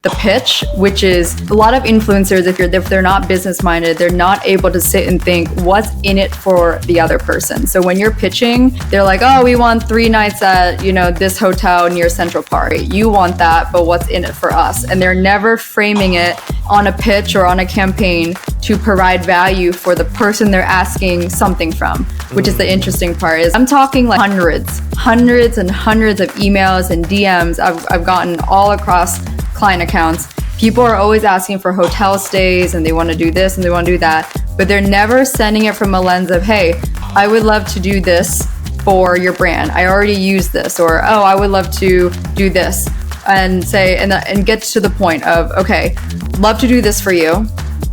the pitch, which is a lot of influencers, if they're not business minded, they're not able to sit and think what's in it for the other person. So when you're pitching, they're like, oh, we want 3 nights at, this hotel near Central Park. You want that, but what's in it for us? And they're never framing it on a pitch or on a campaign to provide value for the person they're asking something from, which is the interesting part. Is I'm talking like hundreds and hundreds of emails and DMs I've gotten all across client accounts. People are always asking for hotel stays and they want to do this and they want to do that, but they're never sending it from a lens of, hey, I would love to do this for your brand. I already use this, or, oh, I would love to do this, and say, and get to the point of, okay, love to do this for you.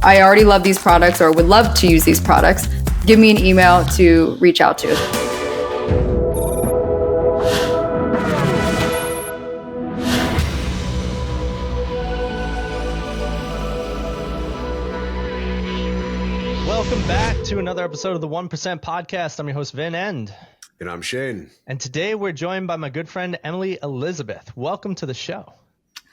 I already love these products or would love to use these products. Give me an email to reach out to. Welcome back to another episode of the 1% Podcast. I'm your host, Vin End. And I'm Shane. And today we're joined by my good friend, Emily Elizabeth. Welcome to the show.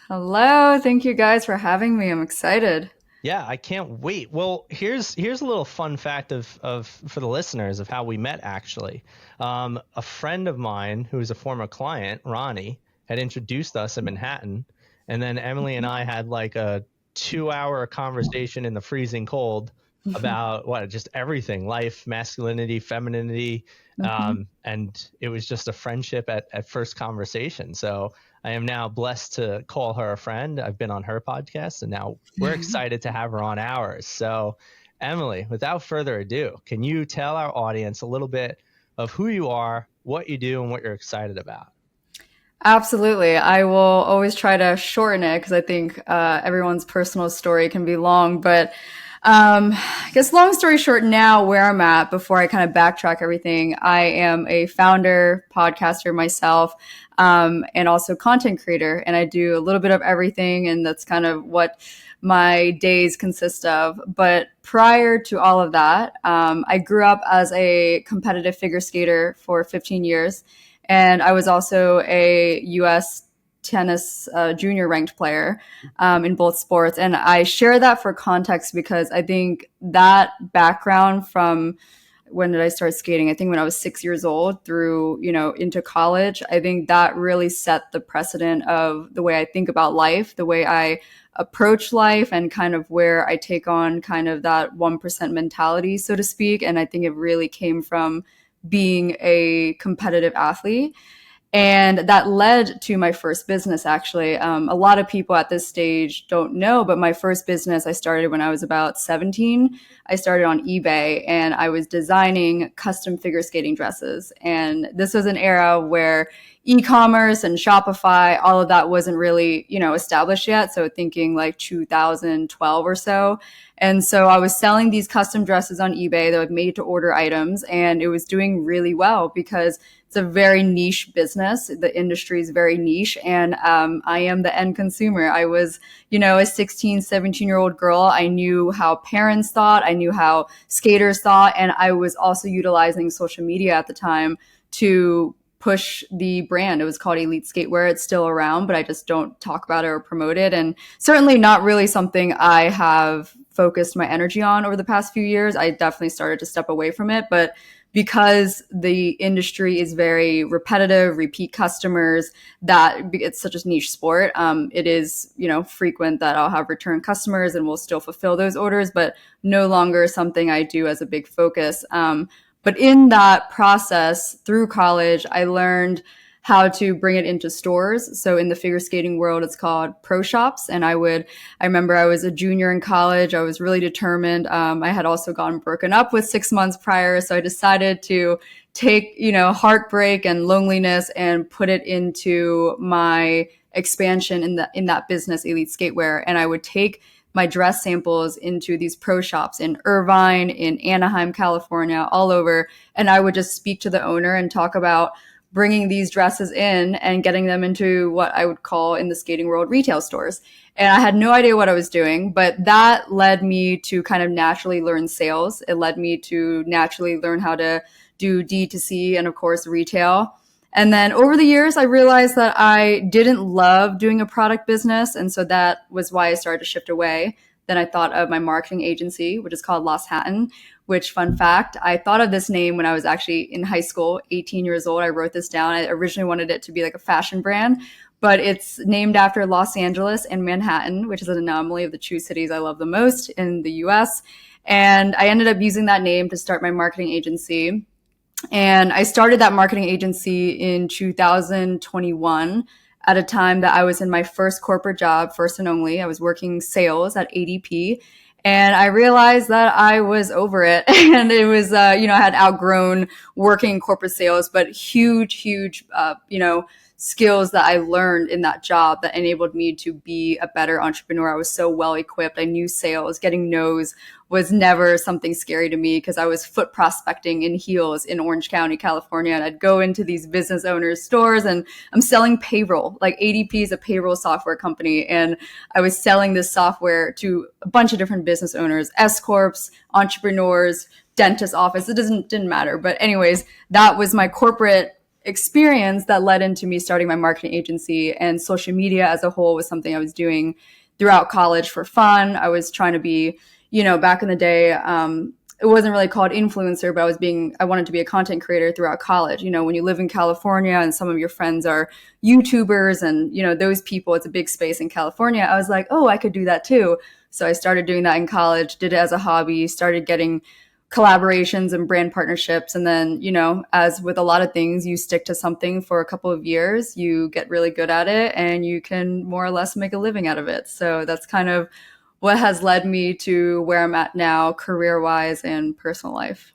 Hello. Thank you guys for having me. I'm excited. Yeah, I can't wait. Well, here's a little fun fact of for the listeners of how we met, actually. A friend of mine who is a former client, Ronnie, had introduced us in Manhattan. And then Emily and I had like a 2-hour conversation in the freezing cold about just everything, life, masculinity, femininity. And it was just a friendship at first conversation. So I am now blessed to call her a friend. I've been on her podcast and now we're excited to have her on ours. So Emily, without further ado, can you tell our audience a little bit of who you are, what you do, and what you're excited about? Absolutely. I will always try to shorten it because I think everyone's personal story can be long, but I guess long story short, now where I'm at, before I kind of backtrack everything, I am a founder, podcaster myself, and also content creator. And I do a little bit of everything. And that's kind of what my days consist of. But prior to all of that, I grew up as a competitive figure skater for 15 years. And I was also a U.S. tennis junior ranked player in both sports. And I share that for context because I think that background from when did I start skating? I think when I was 6 years old through, into college, I think that really set the precedent of the way I think about life, the way I approach life, and kind of where I take on kind of that 1% mentality, so to speak. And I think it really came from being a competitive athlete. And that led to my first business, actually. A lot of people at this stage don't know, but my first business I started when I was about 17. I started on eBay and I was designing custom figure skating dresses. And this was an era where e-commerce and Shopify, all of that wasn't really, established yet. So thinking like 2012 or so. And so I was selling these custom dresses on eBay that were made to order items, and it was doing really well because it's a very niche business. The industry is very niche, and I am the end consumer. I was, a 16, 17-year-old girl. I knew how parents thought. I knew how skaters thought. And I was also utilizing social media at the time to push the brand. It was called Elite Skatewear. It's still around, but I just don't talk about it or promote it. And certainly not really something I have focused my energy on over the past few years. I definitely started to step away from it. But because the industry is very repetitive, repeat customers, that it's such a niche sport, it is, frequent that I'll have return customers and will still fulfill those orders, but no longer something I do as a big focus. But in that process, through college, I learned how to bring it into stores. So in the figure skating world, it's called pro shops. And I remember I was a junior in college. I was really determined. I had also gotten broken up with 6 months prior. So I decided to take, heartbreak and loneliness and put it into my expansion in that business, Elite Skatewear. And I would take my dress samples into these pro shops in Irvine, in Anaheim, California, all over. And I would just speak to the owner and talk about bringing these dresses in and getting them into what I would call in the skating world retail stores. And I had no idea what I was doing, but that led me to kind of naturally learn sales. It led me to naturally learn how to do D2C and of course retail. And then over the years, I realized that I didn't love doing a product business. And so that was why I started to shift away. Then I thought of my marketing agency, which is called Lost Hatton, which, fun fact, I thought of this name when I was actually in high school, 18 years old. I wrote this down. I originally wanted it to be like a fashion brand, but it's named after Los Angeles and Manhattan, which is an anomaly of the two cities I love the most in the US. And I ended up using that name to start my marketing agency. And I started that marketing agency in 2021 at a time that I was in my first corporate job, first and only. I was working sales at ADP. And I realized that I was over it. And it was, I had outgrown working in corporate sales, but huge, skills that I learned in that job that enabled me to be a better entrepreneur. I was so well equipped. I knew sales. Getting no's was never something scary to me because I was foot prospecting in heels in Orange County, California. And I'd go into these business owners' stores and I'm selling payroll. Like ADP is a payroll software company. And I was selling this software to a bunch of different business owners, S Corps, entrepreneurs, dentist office. It didn't matter. But anyways, that was my corporate experience that led into me starting my marketing agency. And social media as a whole was something I was doing throughout college for fun. I was trying to be, back in the day, it wasn't really called influencer, but I wanted to be a content creator throughout college. When you live in California and some of your friends are YouTubers and, those people, it's a big space in California. I was like, oh, I could do that too. So I started doing that in college, did it as a hobby, started getting collaborations and brand partnerships. And then, as with a lot of things, you stick to something for a couple of years, you get really good at it and you can more or less make a living out of it. So that's kind of what has led me to where I'm at now, career-wise and personal life.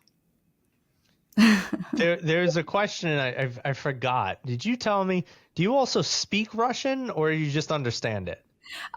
There's a question I forgot. Did you tell me, do you also speak Russian or you just understand it?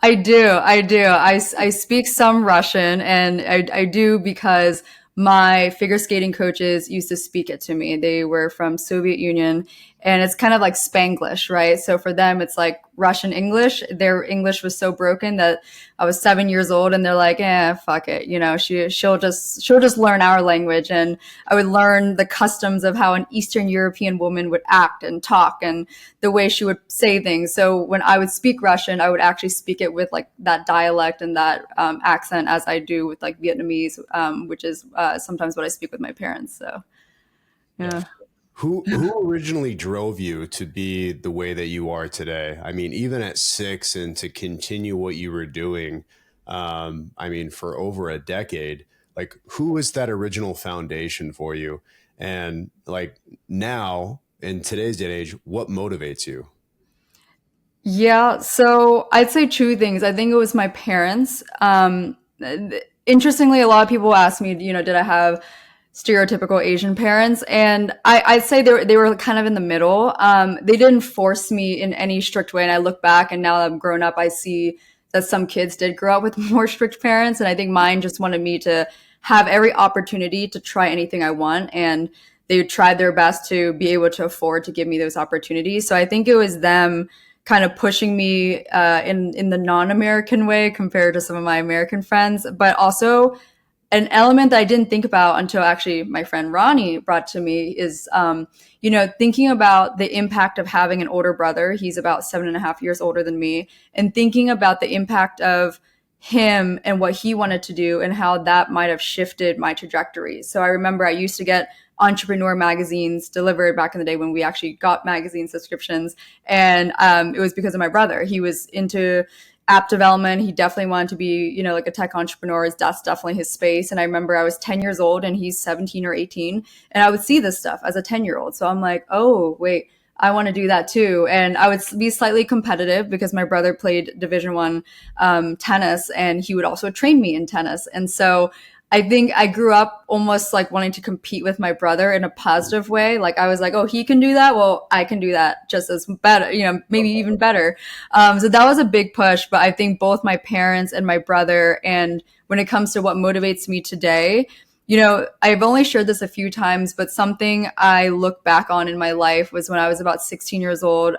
I do. I speak some Russian, and I do because my figure skating coaches used to speak it to me. They were from Soviet Union, and it's kind of like Spanglish, right? So for them, it's like Russian English. Their English was so broken that I was 7 years old, and they're like, fuck it. She'll just learn our language. And I would learn the customs of how an Eastern European woman would act and talk and the way she would say things. So when I would speak Russian, I would actually speak it with like that dialect and that accent as I do with like Vietnamese, which is sometimes what I speak with my parents. So, yeah. Who originally drove you to be the way that you are today? I mean, even at 6 and to continue what you were doing, for over a decade, like who was that original foundation for you? And like now in today's day and age, what motivates you? Yeah, so I'd say two things. I think it was my parents. Interestingly, a lot of people ask me, did I have stereotypical Asian parents? And I'd say they were kind of in the middle. They didn't force me in any strict way. And I look back and now that I'm grown up, I see that some kids did grow up with more strict parents. And I think mine just wanted me to have every opportunity to try anything I want. And they tried their best to be able to afford to give me those opportunities. So I think it was them kind of pushing me in the non-American way compared to some of my American friends, but also an element that I didn't think about until actually my friend Ronnie brought to me is, thinking about the impact of having an older brother. He's about 7.5 years older than me, and thinking about the impact of him and what he wanted to do and how that might have shifted my trajectory. So I remember I used to get entrepreneur magazines delivered back in the day when we actually got magazine subscriptions. And it was because of my brother. He was into app development. He definitely wanted to be, like a tech entrepreneur. That's definitely his space. And I remember I was 10 years old and he's 17 or 18. And I would see this stuff as a 10-year-old. So I'm like, oh, wait, I want to do that too. And I would be slightly competitive because my brother played Division I tennis, and he would also train me in tennis. And so I think I grew up almost like wanting to compete with my brother in a positive way. Like I was like, oh, he can do that. Well, I can do that just as better, maybe even better. So that was a big push. But I think both my parents and my brother, and when it comes to what motivates me today, I've only shared this a few times, but something I look back on in my life was when I was about 16 years old.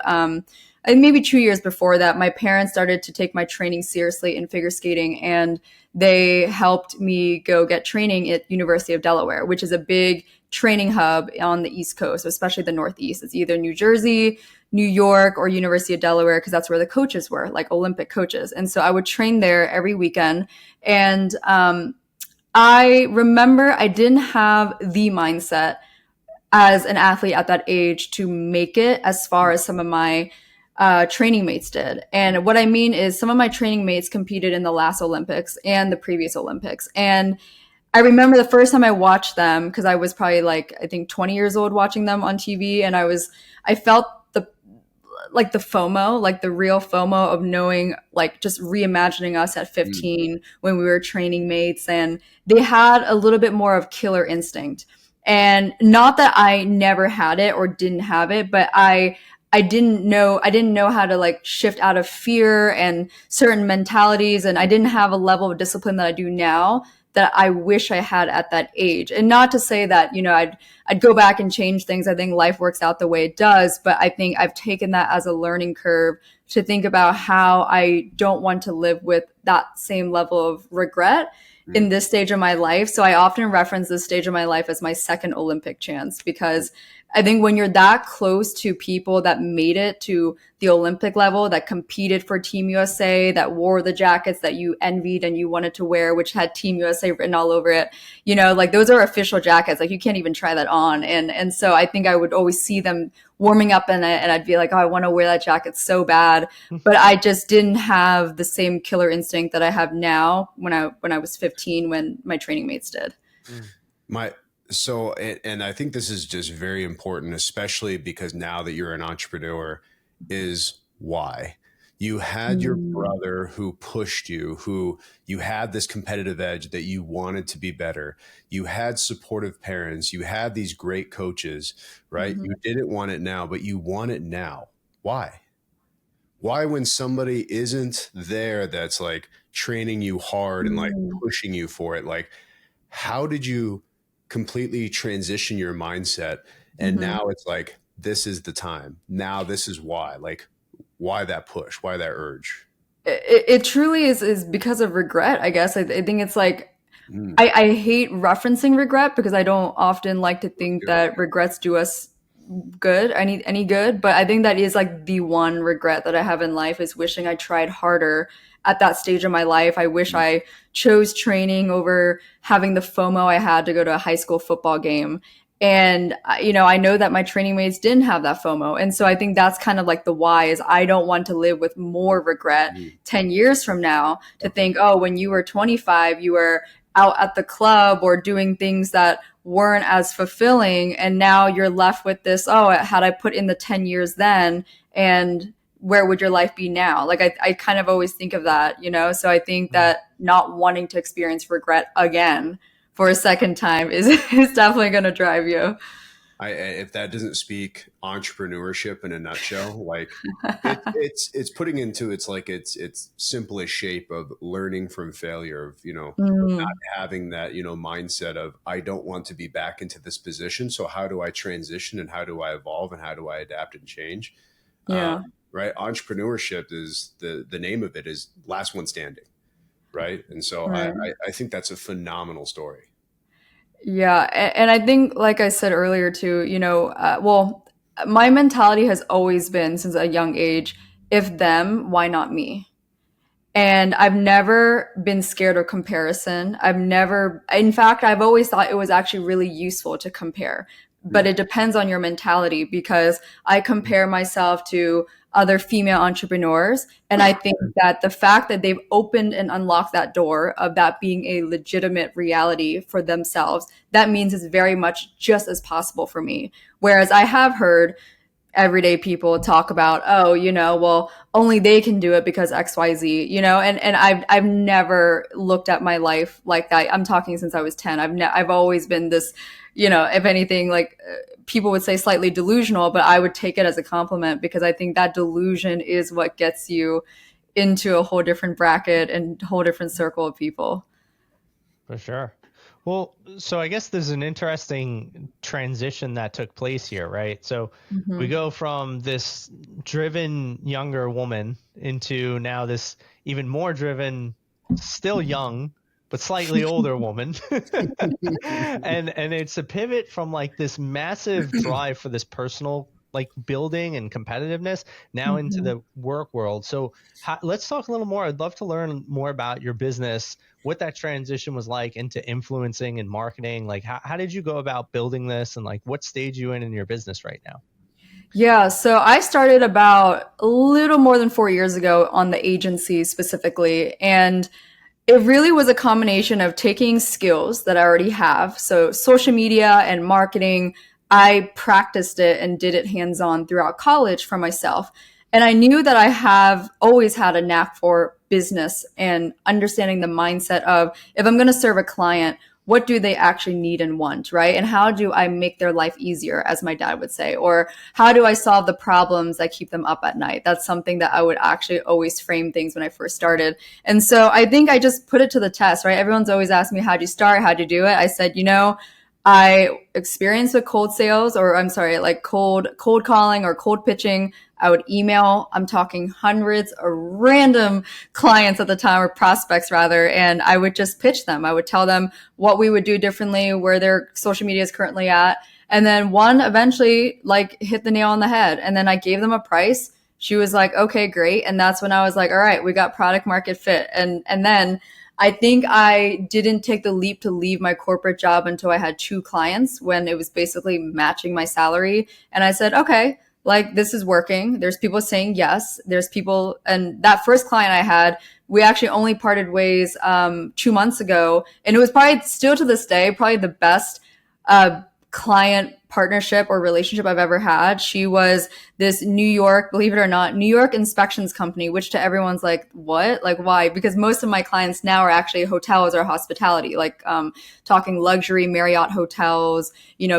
and maybe 2 years before that, my parents started to take my training seriously in figure skating, and they helped me go get training at University of Delaware, which is a big training hub on the East Coast, especially the Northeast. It's either New Jersey, New York, or University of Delaware, because that's where the coaches were, like Olympic coaches. And so I would train there every weekend. And I remember I didn't have the mindset as an athlete at that age to make it as far as some of my training mates did. And what I mean is some of my training mates competed in the last Olympics and the previous Olympics. And I remember the first time I watched them, because I was probably like, I think 20 years old watching them on TV. And I felt the FOMO, like the real FOMO of knowing, like just reimagining us at 15 when we were training mates, and they had a little bit more of killer instinct. And not that I never had it or didn't have it, but I didn't know how to like shift out of fear and certain mentalities, and I didn't have a level of discipline that I do now that I wish I had at that age. And not to say that, I'd go back and change things. I think life works out the way it does, but I think I've taken that as a learning curve to think about how I don't want to live with that same level of regret in this stage of my life. So I often reference this stage of my life as my second Olympic chance, because I think when you're that close to people that made it to the Olympic level, that competed for Team USA, that wore the jackets that you envied and you wanted to wear, which had Team USA written all over it, like those are official jackets. Like you can't even try that on. And so I think I would always see them warming up in it, and I'd be like, oh, I want to wear that jacket so bad. But I just didn't have the same killer instinct that I have now when I was 15, when my training mates did. And I think this is just very important, especially because now that you're an entrepreneur, is why. You had your brother who pushed you, who you had this competitive edge that you wanted to be better. You had supportive parents. You had these great coaches, right? You didn't want it now, but you want it now. Why? Why, when somebody isn't there that's like training you hard and like pushing you for it, like how did you completely transition your mindset? And now it's like, this is the time. Now this is why. Like, why that push? Why that urge? It truly is because of regret, I guess. I think it's like, I hate referencing regret because I don't often like to think that regrets do us good, any good. But I think that is like the one regret that I have in life, is wishing I tried harder at that stage of my life. I wish I chose training over having the FOMO I had to go to a high school football game. And, I know that my training mates didn't have that FOMO. And so I think that's kind of like the why, is I don't want to live with more regret 10 years from now, to think, oh, when you were 25, you were out at the club or doing things that weren't as fulfilling. And now you're left with this, oh, had I put in the 10 years then, and where would your life be now? Like, I kind of always think of that, So I think that not wanting to experience regret again for a second time is definitely going to drive you. If that doesn't speak entrepreneurship in a nutshell, like it's putting into its simplest shape of learning from failure, of not having that mindset of, I don't want to be back into this position, so how do I transition, and how do I evolve, and how do I adapt and change? Right? Entrepreneurship is the name of it is last one standing, right? And so I think that's a phenomenal story. Yeah. And I think, like I said earlier too, my mentality has always been, since a young age, if them, why not me? And I've never been scared of comparison. In fact, I've always thought it was actually really useful to compare, but it depends on your mentality, because I compare myself to other female entrepreneurs. And I think that the fact that they've opened and unlocked that door of that being a legitimate reality for themselves, that means it's very much just as possible for me. Whereas I have heard everyday people talk about, oh, well, only they can do it because XYZ, and I've never looked at my life like that. I'm talking since I was 10. I've always been this, if anything, like people would say slightly delusional, but I would take it as a compliment, because I think that delusion is what gets you into a whole different bracket and whole different circle of people. For sure. Well, so I guess there's an interesting transition that took place here, right? So we Hmm. go from this driven younger woman into now this even more driven, still young, but slightly older woman. And it's a pivot from like this massive drive for this personal like building and competitiveness now into Hmm. the work world. So let's talk a little more. I'd love to learn more about your business, what that transition was like into influencing and marketing. Like how did you go about building this, and like what stage you in your business right now? Yeah, so I started about a little more than 4 years ago on the agency specifically. And it really was a combination of taking skills that I already have. So, social media and marketing, I practiced it and did it hands on throughout college for myself. And I knew that I have always had a knack for business and understanding the mindset of if I'm going to serve a client, what do they actually need and want, right? And how do I make their life easier, as my dad would say? Or how do I solve the problems that keep them up at night? That's something that I would actually always frame things when I first started. And so I think I just put it to the test, right? Everyone's always asked me, how'd you start? How'd you do it? I said, I experienced with cold sales, or I'm sorry, like cold calling or cold pitching. I would email, I'm talking hundreds of random clients at the time, or prospects rather, and I would just pitch them. I would tell them what we would do differently, where their social media is currently at. And then one eventually like hit the nail on the head. And then I gave them a price. She was like, okay, great. And that's when I was like, all right, we got product market fit. And then I think I didn't take the leap to leave my corporate job until I had two clients when it was basically matching my salary. And I said, okay, like this is working. There's people saying yes. There's people, and that first client I had, we actually only parted ways 2 months ago, and it was probably still to this day probably the best uh, client partnership or relationship I've ever had. She was this New York, believe it or not, New York inspections company, which to everyone's like, what? Like, why? Because most of my clients now are actually hotels or hospitality, like talking luxury Marriott hotels,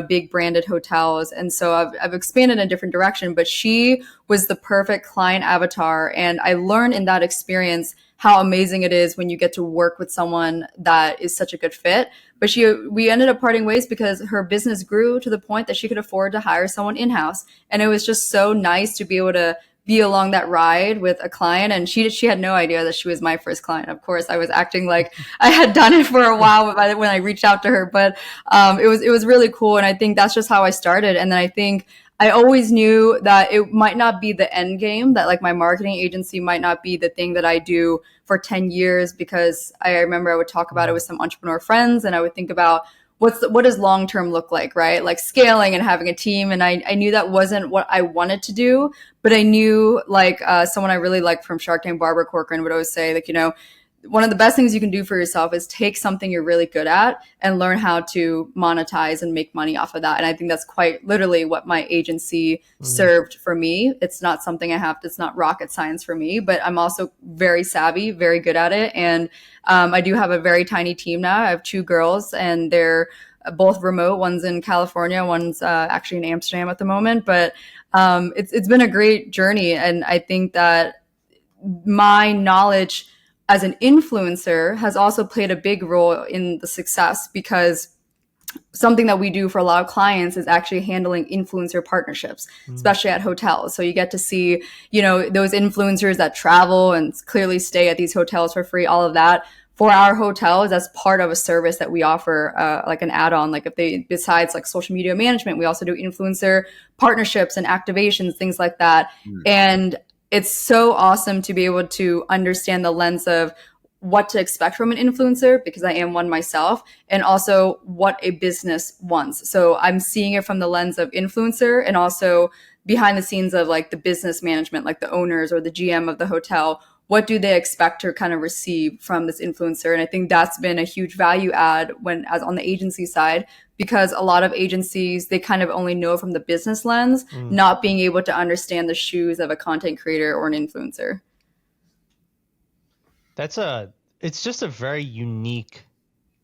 big branded hotels. And so I've expanded in a different direction, but she was the perfect client avatar. And I learned in that experience how amazing it is when you get to work with someone that is such a good fit. But we ended up parting ways because her business grew to the point that she could afford to hire someone in-house. And it was just so nice to be able to be along that ride with a client. And she had no idea that she was my first client. Of course, I was acting like I had done it for a while when I reached out to her, but it was really cool. And I think that's just how I started. And then I think I always knew that it might not be the end game, that like my marketing agency might not be the thing that I do for 10 years, because I remember I would talk about it with some entrepreneur friends, and I would think about what does long term look like, right? Like scaling and having a team. And I knew that wasn't what I wanted to do, but I knew like someone I really liked from Shark Tank, Barbara Corcoran, would always say, like, one of the best things you can do for yourself is take something you're really good at and learn how to monetize and make money off of that. And I think that's quite literally what my agency Mm-hmm. served for me. It's not something it's not rocket science for me, but I'm also very savvy, very good at it. And I do have a very tiny team now. I have two girls, and they're both remote. One's in California, one's actually in Amsterdam at the moment. But it's been a great journey. And I think that my knowledge as an influencer has also played a big role in the success, because something that we do for a lot of clients is actually handling influencer partnerships, especially at hotels. So you get to see, those influencers that travel and clearly stay at these hotels for free, all of that. For our hotels, that's part of a service that we offer, like an add-on. Like if they, besides like social media management, we also do influencer partnerships and activations, things like that. Mm. And it's so awesome to be able to understand the lens of what to expect from an influencer, because I am one myself, and also what a business wants. So I'm seeing it from the lens of influencer, and also behind the scenes of like the business management, like the owners or the GM of the hotel. What do they expect to kind of receive from this influencer? And I think that's been a huge value add as on the agency side, because a lot of agencies, they kind of only know from the business lens, Mm. not being able to understand the shoes of a content creator or an influencer. It's just a very unique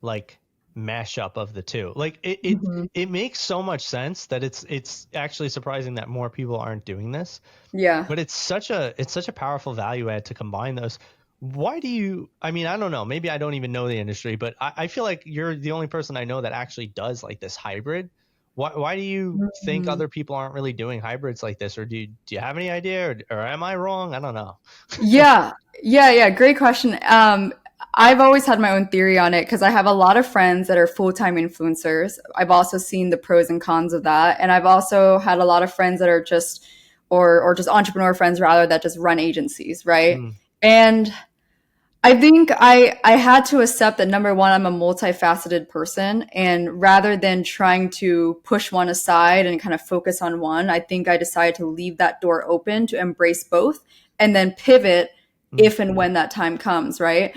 like mashup of the two. Like Mhm. it makes so much sense that it's actually surprising that more people aren't doing this. Yeah. But it's such a powerful value add to combine those. Why do you, I mean, I don't know, maybe I don't even know the industry, but I feel like you're the only person I know that actually does like this hybrid. Why do you think Mhm. other people aren't really doing hybrids like this? Or do you have any idea, or am I wrong? I don't know. Yeah, yeah. Great question. I've always had my own theory on it because I have a lot of friends that are full-time influencers. I've also seen the pros and cons of that, and I've also had a lot of friends that are just, or just entrepreneur friends rather, that just run agencies, right? Mm, And I think I had to accept that number one, I'm a multifaceted person, and rather than trying to push one aside and kind of focus on one, I think I decided to leave that door open to embrace both and then pivot mm, if and when that time comes, right?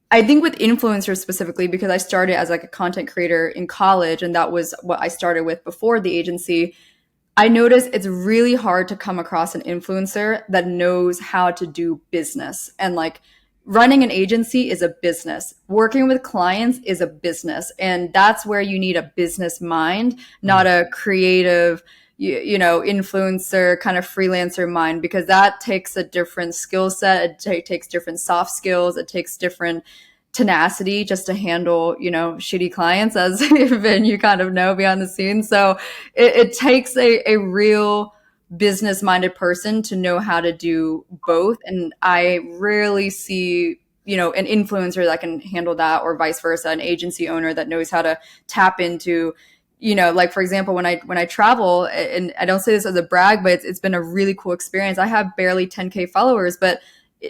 I think with influencers specifically, because I started as like a content creator in college, and that was what I started with before the agency. I notice it's really hard to come across an influencer that knows how to do business. And like running an agency is a business, working with clients is a business. And that's where you need a business mind, not mm, a creative, influencer kind of freelancer mind, because that takes a different skill set. It takes different soft skills. It takes different tenacity just to handle, shitty clients, as even you kind of know behind the scenes. So it takes a real business minded person to know how to do both. And I rarely see, an influencer that can handle that, or vice versa, an agency owner that knows how to tap into, like for example, when I travel, and I don't say this as a brag, but it's been a really cool experience. I have barely 10K followers, but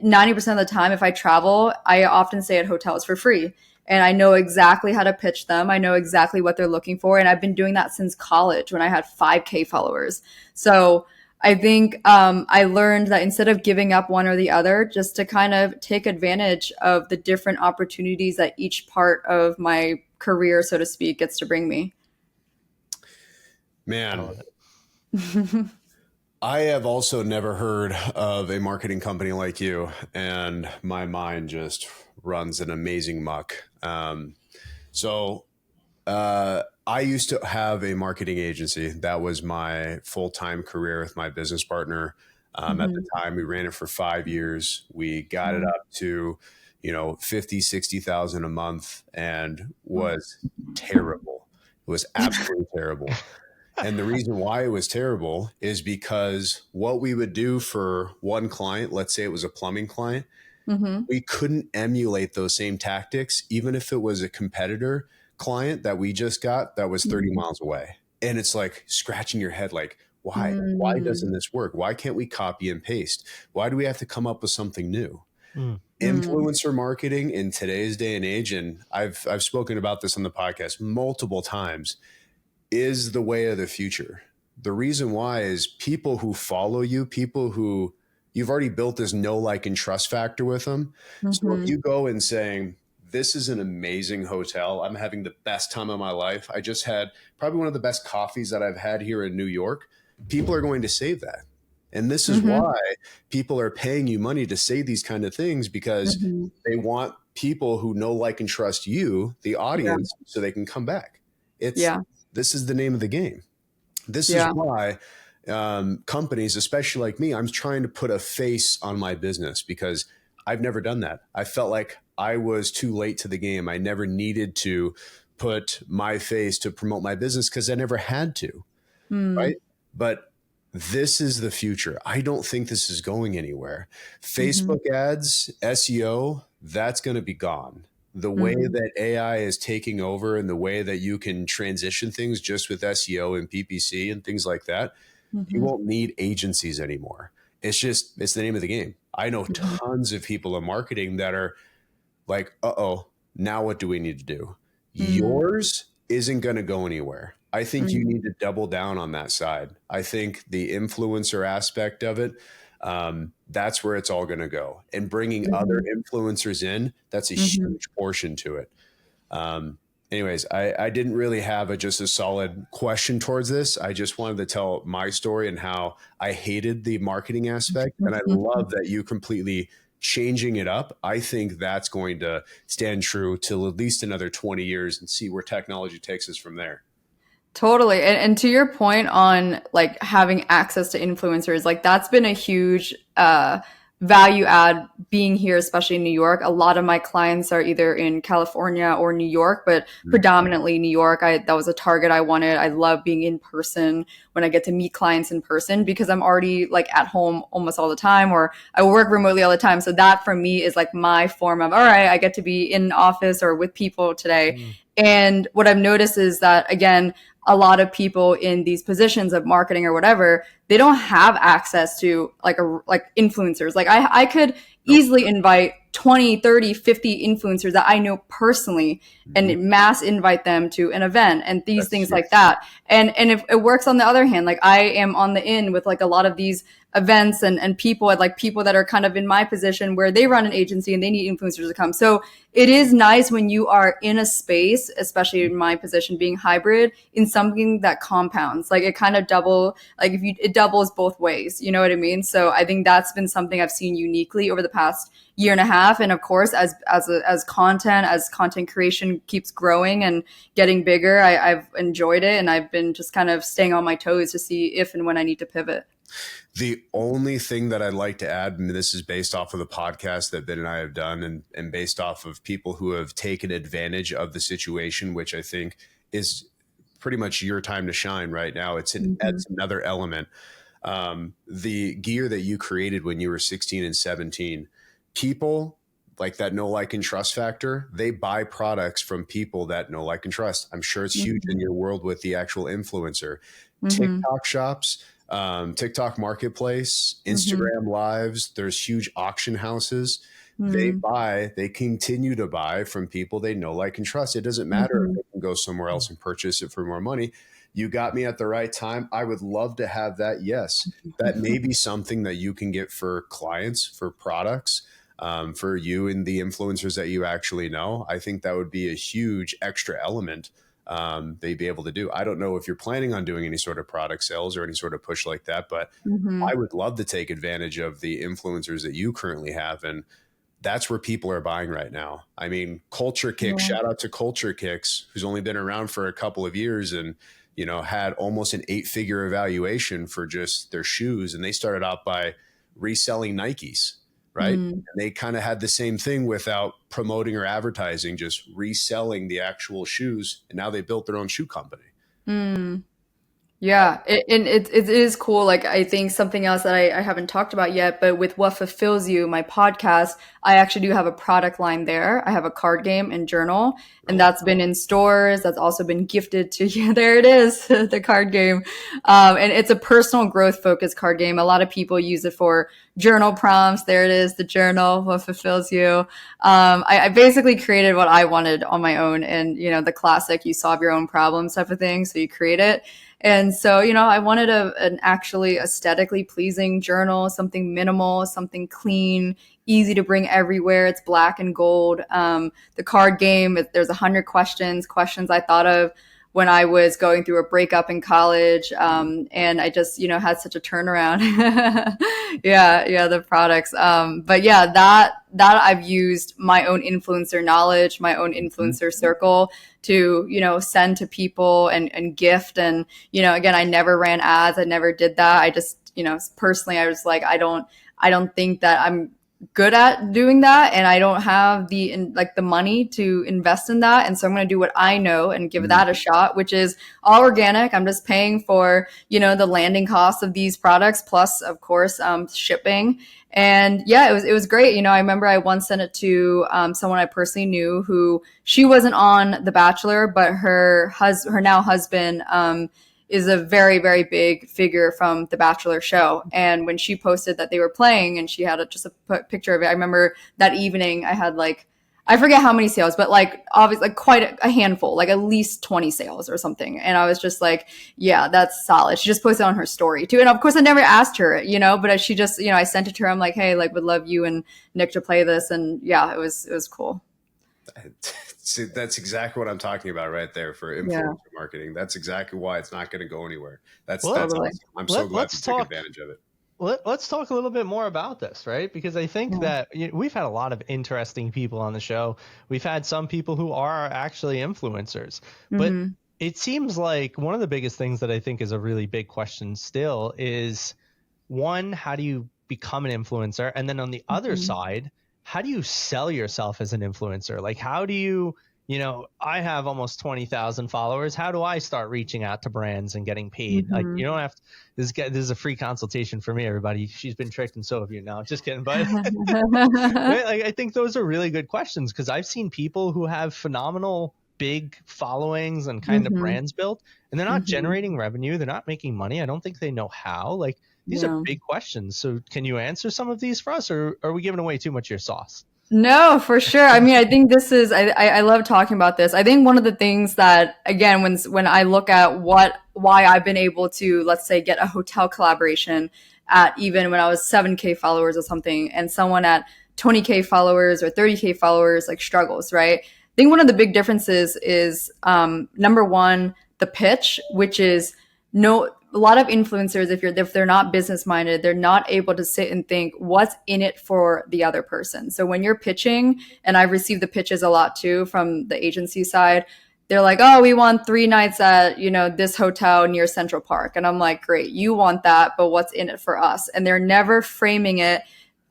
90% of the time, if I travel, I often stay at hotels for free. And I know exactly how to pitch them. I know exactly what they're looking for. And I've been doing that since college when I had 5K followers. So I think I learned that instead of giving up one or the other, just to kind of take advantage of the different opportunities that each part of my career, so to speak, gets to bring me. I Man, love it. I have also never heard of a marketing company like you, and my mind just runs an amazing muck. So, I used to have a marketing agency. That was my full time career with my business partner. At the Mhm. time, we ran it for 5 years. We got it Mhm. up to, 50, 60,000 a month, and was terrible. It was absolutely terrible. And the reason why it was terrible is because what we would do for one client, let's say it was a plumbing client, Mhm. we couldn't emulate those same tactics, even if it was a competitor client that we just got that was 30 Mhm. miles away. And it's like scratching your head, like, why? Why doesn't Mhm. this work? Why can't we copy and paste? Why do we have to come up with something new? Mm, Mhm. Influencer marketing in today's day and age, and I've spoken about this on the podcast multiple times, is the way of the future. The reason why is people who follow you, people who you've already built this know, like, and trust factor with them. So if Mhm. you go and saying, this is an amazing hotel, I'm having the best time of my life, I just had probably one of the best coffees that I've had here in New York, people are going to save that. And this is Mhm. why people are paying you money to say these kind of things, because Mhm. they want people who know, like, and trust you, the Yeah. audience, so they can come back. It's Yeah. This is the name of the game. This is Yeah. why companies, especially like me, I'm trying to put a face on my business, because I've never done that. I felt like I was too late to the game. I never needed to put my face to promote my business because I never had to, right? Mm. But this is the future. I don't think this is going anywhere. Mhm. Facebook ads, SEO, that's going to be gone. The way Mhm. that AI is taking over and the way that you can transition things just with SEO and PPC and things like that, you Mhm. won't need agencies anymore. It's the name of the game. I know Mhm. tons of people in marketing that are like, oh, now what do we need to do? Mhm. Yours isn't going to go anywhere. I think you Mhm. need to double down on that side. I think the influencer aspect of it, that's where it's all going to go. And bringing other Mhm. influencers in, that's a Mhm. huge portion to it. Um, Anyways, I didn't really have just a solid question towards this. I just wanted to tell my story and how I hated the marketing aspect. And I love that you completely changing it up. I think that's going to stand true till at least another 20 years and see where technology takes us from there. Totally. And to your point on like having access to influencers, like that's been a huge value add being here, especially in New York. A lot of my clients are either in California or New York, but predominantly New York. That was a target I wanted. I love being in person when I get to meet clients in person because I'm already like at home almost all the time, or I work remotely all the time. So that for me is like my form of, all right, I get to be in office or with people today. Mm. And what I've noticed is that, again, a lot of people in these positions of marketing or whatever, they don't have access to like influencers. Like I could easily invite 20, 30, 50 influencers that I know personally and mass invite them to an event and these That's things huge. like that. And if it works on the other hand, like I am on the in with like a lot of these events and people like people that are kind of in my position where they run an agency and they need influencers to come. So it is nice when you are in a space, especially in my position being hybrid, in something that compounds. Like it kind of it doubles both ways. You know what I mean? So I think that's been something I've seen uniquely over the past year and a half. And of course, as content creation keeps growing and getting bigger, I've enjoyed it, and I've been just kind of staying on my toes to see if and when I need to pivot. The only thing that I'd like to add, and this is based off of the podcast that Ben and I have done and based off of people who have taken advantage of the situation, which I think is pretty much your time to shine right now. It's another element. The gear that you created when you were 16 and 17, people like that know, like, and trust factor, they buy products from people that know, like, and trust. I'm sure it's huge in your world with the actual influencer. TikTok shops, TikTok marketplace, Instagram lives, there's huge auction houses. They continue to buy from people they know, like, and trust. It doesn't matter if they can go somewhere else and purchase it for more money. You got me at the right time. I would love to have that. Yes, that may be something that you can get for clients, for products, for you and the influencers that you actually know. I think that would be a huge extra element they'd be able to do. I don't know if you're planning on doing any sort of product sales or any sort of push like that, but I would love to take advantage of the influencers that you currently have. And that's where people are buying right now. I mean, Culture Kicks, shout out to Culture Kicks, who's only been around for a couple of years and, you know, had almost an 8-figure evaluation for just their shoes. And they started out by reselling Nikes, right? And they kind of had the same thing without promoting or advertising, just reselling the actual shoes. And now they built their own shoe company. Yeah, it is cool. Like I think something else that I haven't talked about yet, but with What Fulfills You, my podcast, I actually do have a product line there. I have a card game and journal, and that's been in stores. That's also been gifted to you. There it is, the card game. And it's a personal growth focused card game. A lot of people use it for journal prompts. There it is, the journal, What Fulfills You. I basically created what I wanted on my own, and you know, the classic, you solve your own problems type of thing. So you create it. And so, you know, I wanted an actually aesthetically pleasing journal, something minimal, something clean, easy to bring everywhere. It's black and gold. The card game, there's 100 questions I thought of when I was going through a breakup in college. And I just, you know, had such a turnaround. Yeah, the products. But yeah, that I've used my own influencer knowledge, my own influencer circle to, you know, send to people and gift. And, you know, again, I never ran ads. I never did that. I just, you know, personally, I was like, I don't think that I'm good at doing that, and I don't have the money to invest in that. And so I'm going to do what I know and give that a shot, which is all organic. I'm just paying for, you know, the landing costs of these products, plus of course shipping. And yeah, it was great. You know, I remember I once sent it to someone I personally knew, who, she wasn't on The Bachelor, but her now husband is a very, very big figure from The Bachelor show. And when she posted that they were playing and she had just a picture of it, I remember that evening I had like, I forget how many sales, but like obviously like quite a handful, like at least 20 sales or something. And I was just like, yeah, that's solid. She just posted on her story too. And of course I never asked her, you know, but she just, you know, I sent it to her. I'm like, hey, like would love you and Nick to play this. And yeah, it was cool. See, that's exactly what I'm talking about right there for influencer marketing. That's exactly why it's not going to go anywhere. That's awesome. I'm so glad to take advantage of it. Let's talk a little bit more about this, right? Because I think that we've had a lot of interesting people on the show. We've had some people who are actually influencers, but it seems like one of the biggest things that I think is a really big question still is, one, how do you become an influencer? And then on the other side, how do you sell yourself as an influencer? Like, how do you, I have almost 20,000 followers. How do I start reaching out to brands and getting paid? Like, you don't have to, this is a free consultation for me, everybody. She's been tricked and so have you. No, just kidding. But right, I think those are really good questions, because I've seen people who have phenomenal big followings and kind of brands built, and they're not generating revenue. They're not making money. I don't think they know how. Like, these are big questions. So can you answer some of these for us, or are we giving away too much of your sauce? No, for sure. I mean, I think this is, I love talking about this. I think one of the things that, again, when I look at why I've been able to, let's say, get a hotel collaboration at even when I was 7K followers or something, and someone at 20K followers or 30K followers like struggles, right? I think one of the big differences is, number one, the pitch, which is a lot of influencers, if they're not business minded, they're not able to sit and think what's in it for the other person. So when you're pitching, and I've received the pitches a lot too from the agency side, they're like, oh, we want 3 nights at, this hotel near Central Park. And I'm like, great, you want that, but what's in it for us? And they're never framing it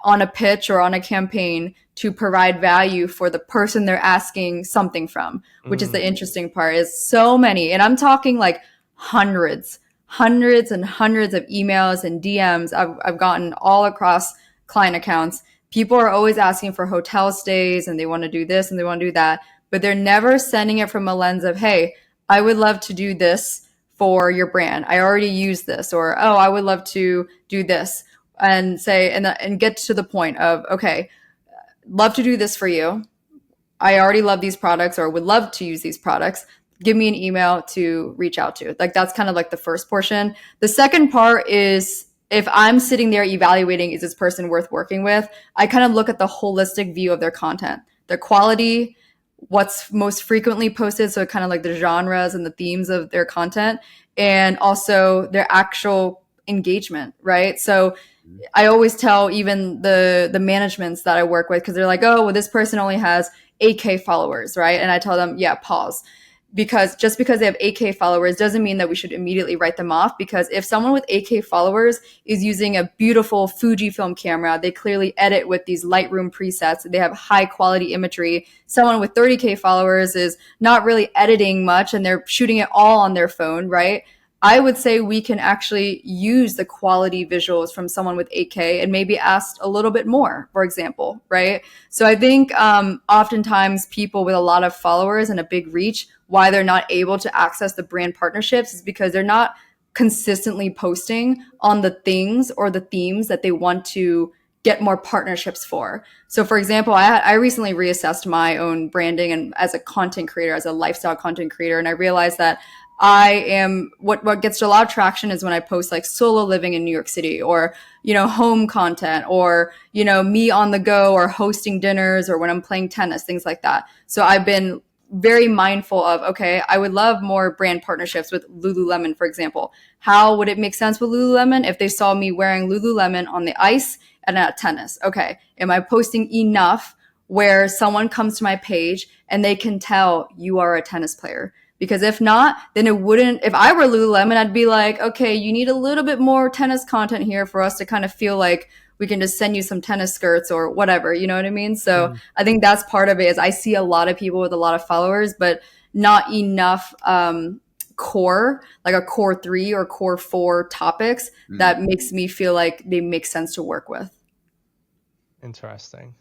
on a pitch or on a campaign to provide value for the person they're asking something from, which is the interesting part. Is so many, and I'm talking like hundreds and hundreds of emails and DMs I've gotten all across client accounts. People are always asking for hotel stays, and they want to do this and they want to do that, but they're never sending it from a lens of, hey, I would love to do this for your brand. I already use this, or, oh, I would love to do this, and say, and get to the point of, okay, love to do this for you. I already love these products, or would love to use these products. Give me an email to reach out to. Like, that's kind of like the first portion. The second part is, if I'm sitting there evaluating, is this person worth working with? I kind of look at the holistic view of their content, their quality, what's most frequently posted. So kind of like the genres and the themes of their content, and also their actual engagement, right? So I always tell even the managements that I work with, because they're like, oh, well, this person only has 8K followers, right? And I tell them, yeah, pause. Because just because they have 8K followers doesn't mean that we should immediately write them off. Because if someone with 8K followers is using a beautiful Fujifilm camera, they clearly edit with these Lightroom presets, they have high quality imagery. Someone with 30K followers is not really editing much, and they're shooting it all on their phone, right? I would say we can actually use the quality visuals from someone with 8K and maybe ask a little bit more, for example, right? So I think oftentimes people with a lot of followers and a big reach, why they're not able to access the brand partnerships is because they're not consistently posting on the things or the themes that they want to get more partnerships for. So for example, I recently reassessed my own branding and as a content creator, as a lifestyle content creator, and I realized that what gets a lot of traction is when I post like solo living in New York City, or, home content, or, me on the go, or hosting dinners, or when I'm playing tennis, things like that. So I've been very mindful of, okay, I would love more brand partnerships with Lululemon, for example. How would it make sense with Lululemon if they saw me wearing Lululemon on the ice and at tennis? Okay, am I posting enough where someone comes to my page and they can tell you are a tennis player? Because if not, then it wouldn't. If I were Lululemon, I'd be like, okay, you need a little bit more tennis content here for us to kind of feel like we can just send you some tennis skirts or whatever. You know what I mean? So I think that's part of it. Is I see a lot of people with a lot of followers, but not enough core, like a core 3 or core 4 topics that makes me feel like they make sense to work with. Interesting.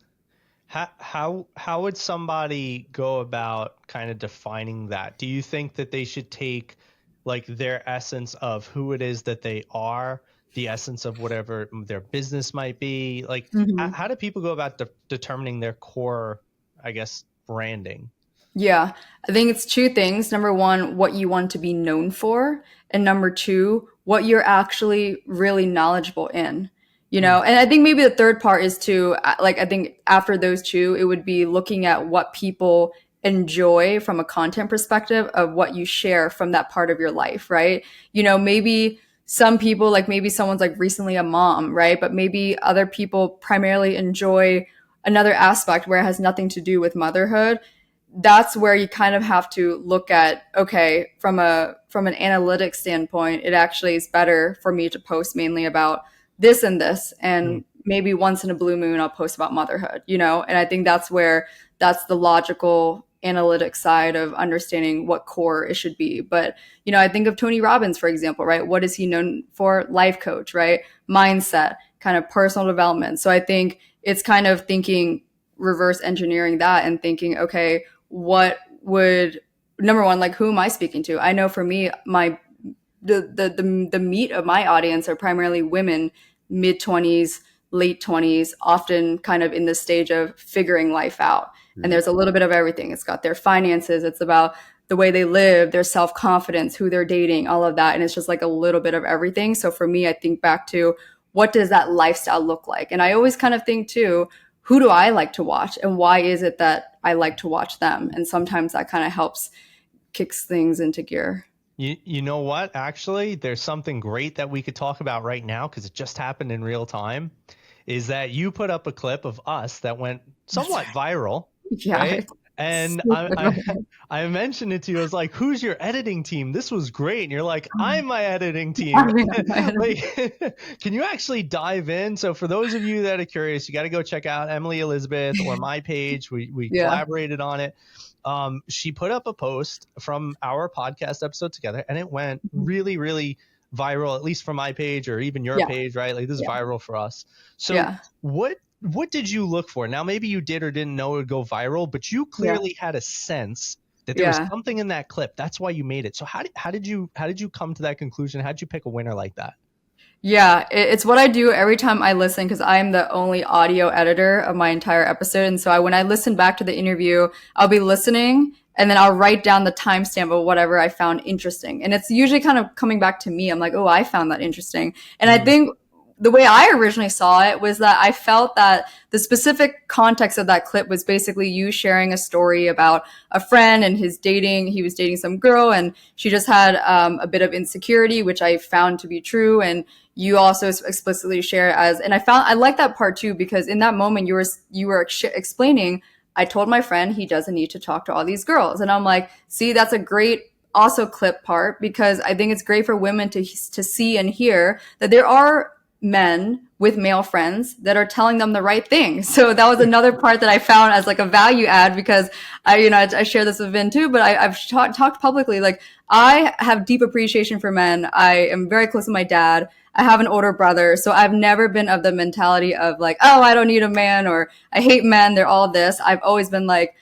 How would somebody go about kind of defining that? Do you think that they should take like their essence of who it is that they are, the essence of whatever their business might be? Like, how do people go about determining their core, I guess, branding? Yeah, I think it's 2 things. Number 1, what you want to be known for. And number 2, what you're actually really knowledgeable in. And I think maybe the third part is to, like, I think after those 2, it would be looking at what people enjoy from a content perspective of what you share from that part of your life, right? Maybe some people, like maybe someone's like recently a mom, right? But maybe other people primarily enjoy another aspect where it has nothing to do with motherhood. That's where you kind of have to look at, okay, from an analytics standpoint, it actually is better for me to post mainly about this and this, and maybe once in a blue moon I'll post about motherhood, you know? And I think that's the logical analytic side of understanding what core it should be. But, you know, I think of Tony Robbins, for example, right? What is he known for? Life coach, right? Mindset, kind of personal development. So I think it's kind of thinking, reverse engineering that and thinking, okay, what would, number one, like, who am I speaking to? I know for me, the meat of my audience are primarily women, mid 20s, late 20s, often kind of in the stage of figuring life out. And there's a little bit of everything. It's got their finances, it's about the way they live, their self-confidence, who they're dating, all of that. And it's just like a little bit of everything. So for me, I think back to, what does that lifestyle look like? And I always kind of think too, who do I like to watch, and why is it that I like to watch them? And sometimes that kind of helps kicks things into gear. You know what? Actually, there's something great that we could talk about right now, because it just happened in real time, is that you put up a clip of us that went somewhat viral. Yeah. Right? And I mentioned it to you. I was like, who's your editing team? This was great. And you're like, I'm my editing team. Like, can you actually dive in? So for those of you that are curious, you got to go check out Emily Elizabeth or my page. We collaborated on it. She put up a post from our podcast episode together, and it went really, really viral, at least from my page or even your page, right? Like, this is viral for us. So what did you look for? Now, maybe you did or didn't know it would go viral, but you clearly had a sense that there was something in that clip. That's why you made it. So how did you come to that conclusion? How did you pick a winner like that? Yeah, it's what I do every time I listen, because I'm the only audio editor of my entire episode. And so when I listen back to the interview, I'll be listening and then I'll write down the timestamp of whatever I found interesting. And it's usually kind of coming back to me. I'm like, oh, I found that interesting. And I think the way I originally saw it was that I felt that the specific context of that clip was basically you sharing a story about a friend and he was dating some girl, and she just had a bit of insecurity, which I found to be true. And you also explicitly share and I like that part too, because in that moment you were explaining, I told my friend he doesn't need to talk to all these girls. And I'm like, see, that's a great also clip part, because I think it's great for women to see and hear that there are men with male friends that are telling them the right thing. So that was another part that I found as like a value add, because I share this with Vin too, but I've talked publicly, like, I have deep appreciation for men. I am very close to my dad. I have an older brother. So I've never been of the mentality of like, oh, I don't need a man, or I hate men, they're all this. I've always been like,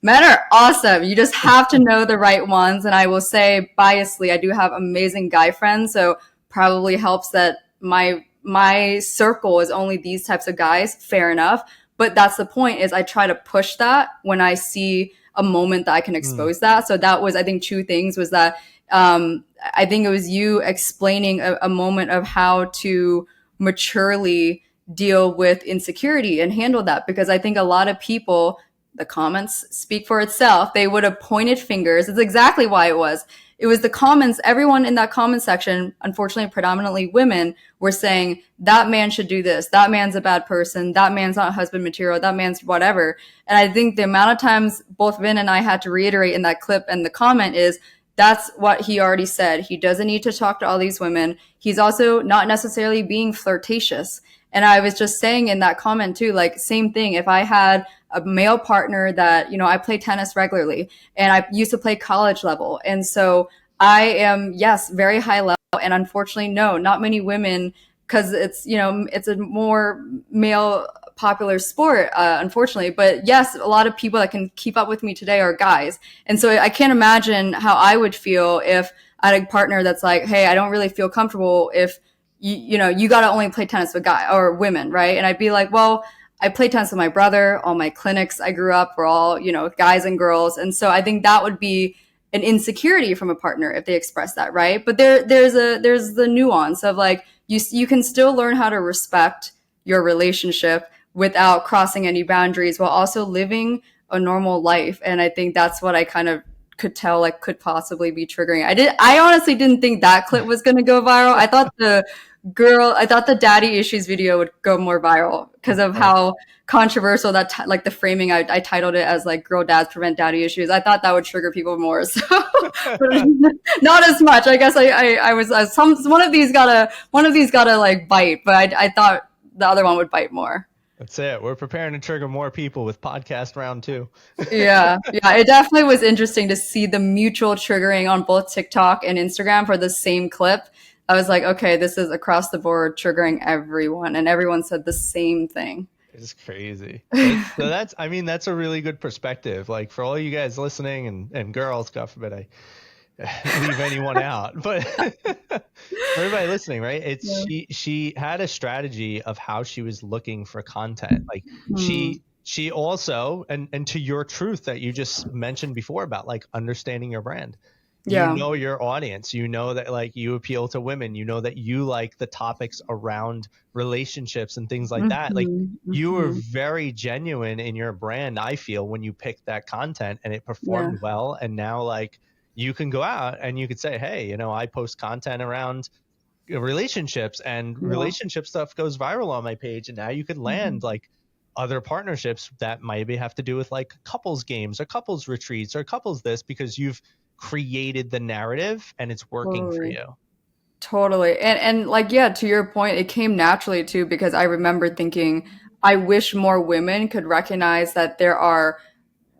men are awesome. You just have to know the right ones. And I will say biasly, I do have amazing guy friends. So probably helps that my circle is only these types of guys. Fair enough. But that's the point, is I try to push that when I see a moment that I can expose that. So that was, I think, two things was that, I think it was you explaining a moment of how to maturely deal with insecurity and handle that. Because I think a lot of people, the comments speak for itself. They would have pointed fingers. It's exactly why it was the comments. Everyone in that comment section, unfortunately, predominantly women, were saying that man should do this. That man's a bad person. That man's not husband material. That man's whatever. And I think the amount of times both Vin and I had to reiterate in that clip and the comment is, that's what he already said. He doesn't need to talk to all these women. He's also not necessarily being flirtatious. And I was just saying in that comment too, like, same thing. If I had a male partner that, I play tennis regularly and I used to play college level. And so I am, yes, very high level. And unfortunately, no, not many women, because it's, it's a more male popular sport, unfortunately. But yes, a lot of people that can keep up with me today are guys. And so I can't imagine how I would feel if I had a partner that's like, hey, I don't really feel comfortable if you got to only play tennis with guys or women, right? And I'd be like, well, I played tennis with my brother. All my clinics I grew up were all, guys and girls. And so I think that would be an insecurity from a partner if they express that, right? But there's the nuance of like, you can still learn how to respect your relationship without crossing any boundaries while also living a normal life. And I think that's what I kind of could tell, like, could possibly be triggering. I honestly didn't think that clip was going to go viral. I thought the girl, I thought the daddy issues video would go more viral because of how controversial that like the framing. I titled it as like "Girl Dads Prevent Daddy Issues." I thought that would trigger people more, so but not as much. I guess I was one of these gotta like bite, but I thought the other one would bite more. That's it. We're preparing to trigger more people with podcast round 2. Yeah, it definitely was interesting to see the mutual triggering on both TikTok and Instagram for the same clip. I was like, okay, this is across the board triggering everyone, and everyone said the same thing. It's crazy. So that's a really good perspective. Like for all you guys listening and girls, God forbid I leave anyone out, but everybody listening, right? It's she had a strategy of how she was looking for content. Like she also, and to your truth that you just mentioned before about like understanding your brand. You know your audience, you know that like you appeal to women, you know that you like the topics around relationships and things like that. Like you were very genuine in your brand, I feel, when you picked that content and it performed well. And now like you can go out and you could say, hey, you know, I post content around relationships and relationship stuff goes viral on my page. And now you could land like other partnerships that maybe have to do with like couples games or couples retreats or couples this, because you've created the narrative and it's working for you. Totally. And like, yeah, to your point, it came naturally too, because I remember thinking, I wish more women could recognize that there are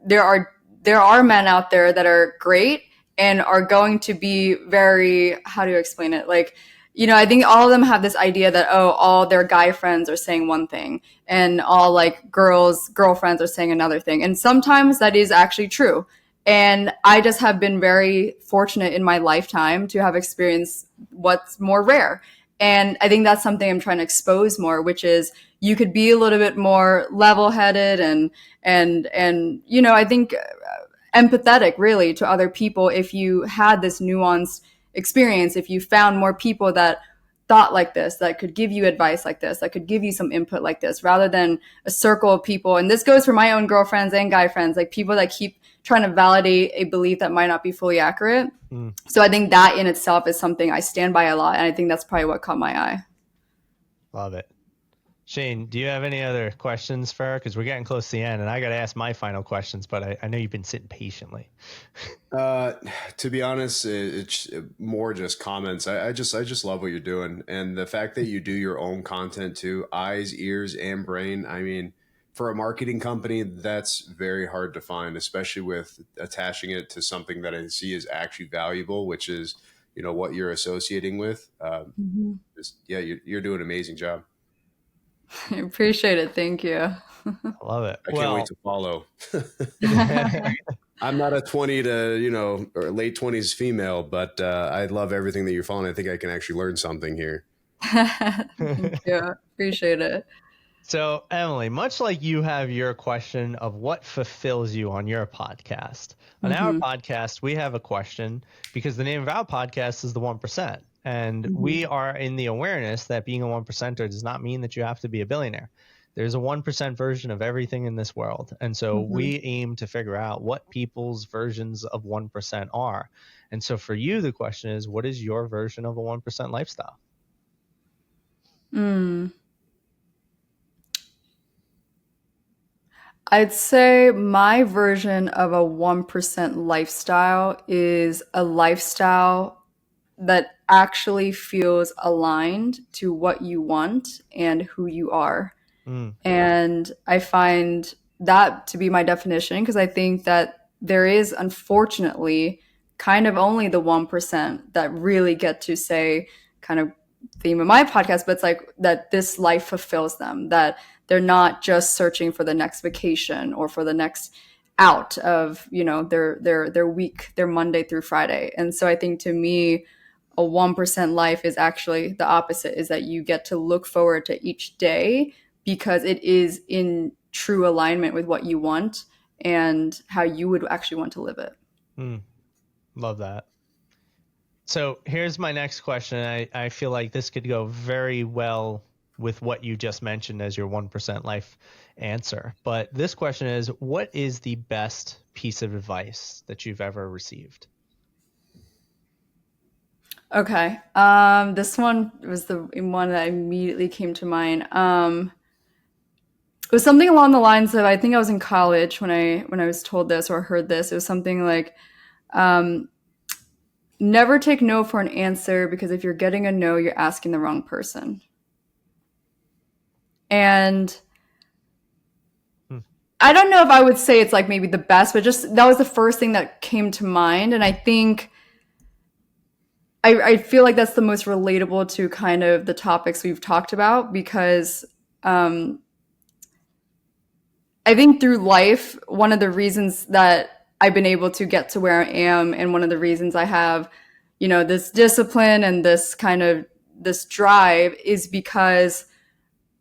men out there that are great and are going to be very, how do you explain it? Like, you know, I think all of them have this idea that, oh, all their guy friends are saying one thing and all like girlfriends are saying another thing. And sometimes that is actually true. And I just have been very fortunate in my lifetime to have experienced what's more rare. And I think that's something I'm trying to expose more, which is you could be a little bit more level-headed and you know, I think empathetic really to other people if you had this nuanced experience, if you found more people that thought like this, that could give you advice like this, that could give you some input like this, rather than a circle of people. And this goes for my own girlfriends and guy friends, like people that keep trying to validate a belief that might not be fully accurate. So I think that in itself is something I stand by a lot. And I think that's probably what caught my eye. Love it. Shane, do you have any other questions for her? Because we're getting close to the end and I got to ask my final questions, but I know you've been sitting patiently. To be honest, it's more just comments. I just love what you're doing. And the fact that you do your own content too, eyes, ears, and brain. I mean, for a marketing company, that's very hard to find, especially with attaching it to something that I see is actually valuable, which is, you know, what you're associating with. You're doing an amazing job. I appreciate it. Thank you. I love it. I can't wait to follow. I'm not a 20 to, or late 20s female, but I love everything that you're following. I think I can actually learn something here. Thank you. Appreciate it. So, Emily, much like you have your question of what fulfills you on your podcast, on our podcast, we have a question because the name of our podcast is the 1%. And we are in the awareness that being a 1%er does not mean that you have to be a billionaire. There's a 1% version of everything in this world. And so we aim to figure out what people's versions of 1% are. And so for you, the question is, what is your version of a 1% lifestyle? I'd say my version of a 1% lifestyle is a lifestyle that actually feels aligned to what you want and who you are. And I find that to be my definition, because I think that there is, unfortunately, kind of only the 1% that really get to say, kind of theme of my podcast, but it's like that this life fulfills them, that they're not just searching for the next vacation or for the next out of, you know, their week, their Monday through Friday. And so I think to me, a 1% life is actually the opposite, is that you get to look forward to each day because it is in true alignment with what you want and how you would actually want to live it. Love that. So here's my next question. I feel like this could go very well with what you just mentioned as your 1% life answer. But this question is, what is the best piece of advice that you've ever received? Okay. This one was the one that immediately came to mind. It was something along the lines of, I think I was in college when I was told this or heard this. It was something like, um, never take no for an answer, because if you're getting a no, you're asking the wrong person. And Hmm. I don't know if I would say it's like maybe the best, but just that was the first thing that came to mind. And I think I feel like that's the most relatable to kind of the topics we've talked about, because um, I think through life, one of the reasons that I've been able to get to where I am, and one of the reasons I have, this discipline and this kind of this drive, is because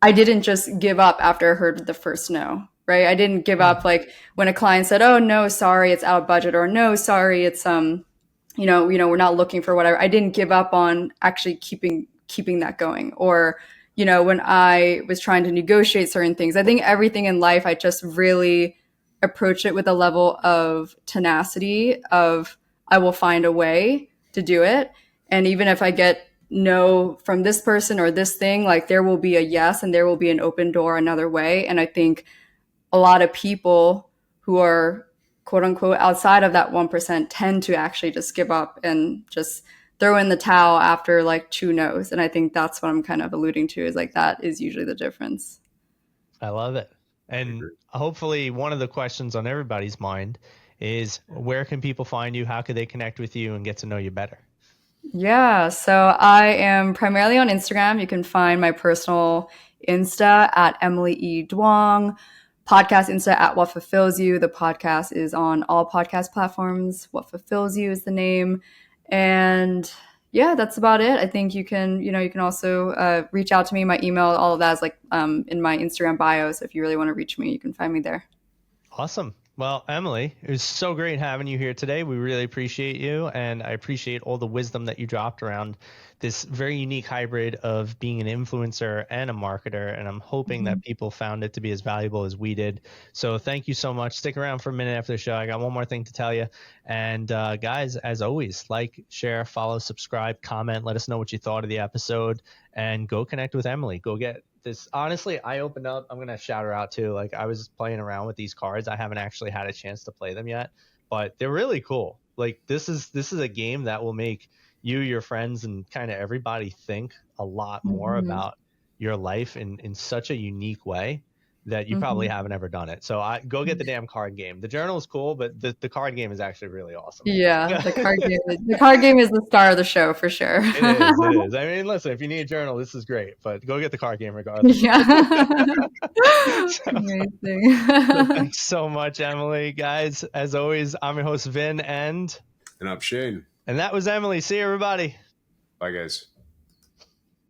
I didn't just give up after I heard the first no, right? I didn't give up like when a client said, "Oh no, sorry, it's out of budget," or "No, sorry, it's we're not looking for whatever." I didn't give up on actually keeping that going. Or, when I was trying to negotiate certain things, I think everything in life, I just really approach it with a level of tenacity of, I will find a way to do it. And even if I get no from this person or this thing, like there will be a yes, and there will be an open door another way. And I think a lot of people who are quote unquote outside of that 1% tend to actually just give up and just throw in the towel after like two no's. And I think that's what I'm kind of alluding to, is like that is usually the difference. I love it. And hopefully one of the questions on everybody's mind is, where can people find you? How can they connect with you and get to know you better? Yeah, so I am primarily on Instagram. You can find my personal Insta at Emily E. Duong, podcast Insta at What Fulfills You. The podcast is on all podcast platforms. What Fulfills You is the name. And yeah, that's about it. I think you can also reach out to me. My email, all of that is like in my Instagram bio. So if you really want to reach me, you can find me there. Awesome. Well, Emily, it was so great having you here today. We really appreciate you, and I appreciate all the wisdom that you dropped around this very unique hybrid of being an influencer and a marketer. And I'm hoping that people found it to be as valuable as we did. So thank you so much. Stick around for a minute after the show. I got one more thing to tell you. And guys, as always, like, share, follow, subscribe, comment. Let us know what you thought of the episode, and go connect with Emily. Go get this. Honestly, I opened up, I'm gonna shout her out too. Like, I was playing around with these cards. I haven't actually had a chance to play them yet, but they're really cool. Like, this is a game that will make you, your friends, and kind of everybody think a lot more Mm-hmm. about your life in such a unique way that you probably Mm-hmm. haven't ever done it. So I go get the damn card game. The journal is cool, but the card game is actually really awesome. Yeah, the card game is the star of the show for sure. It is. It is. I mean, listen, if you need a journal, this is great, but go get the card game regardless. Yeah. So, Amazing. thanks so much, Emily. Guys, as always, I'm your host, Vin, and And I'm Shane. that was Emily. See you, everybody. Bye, guys.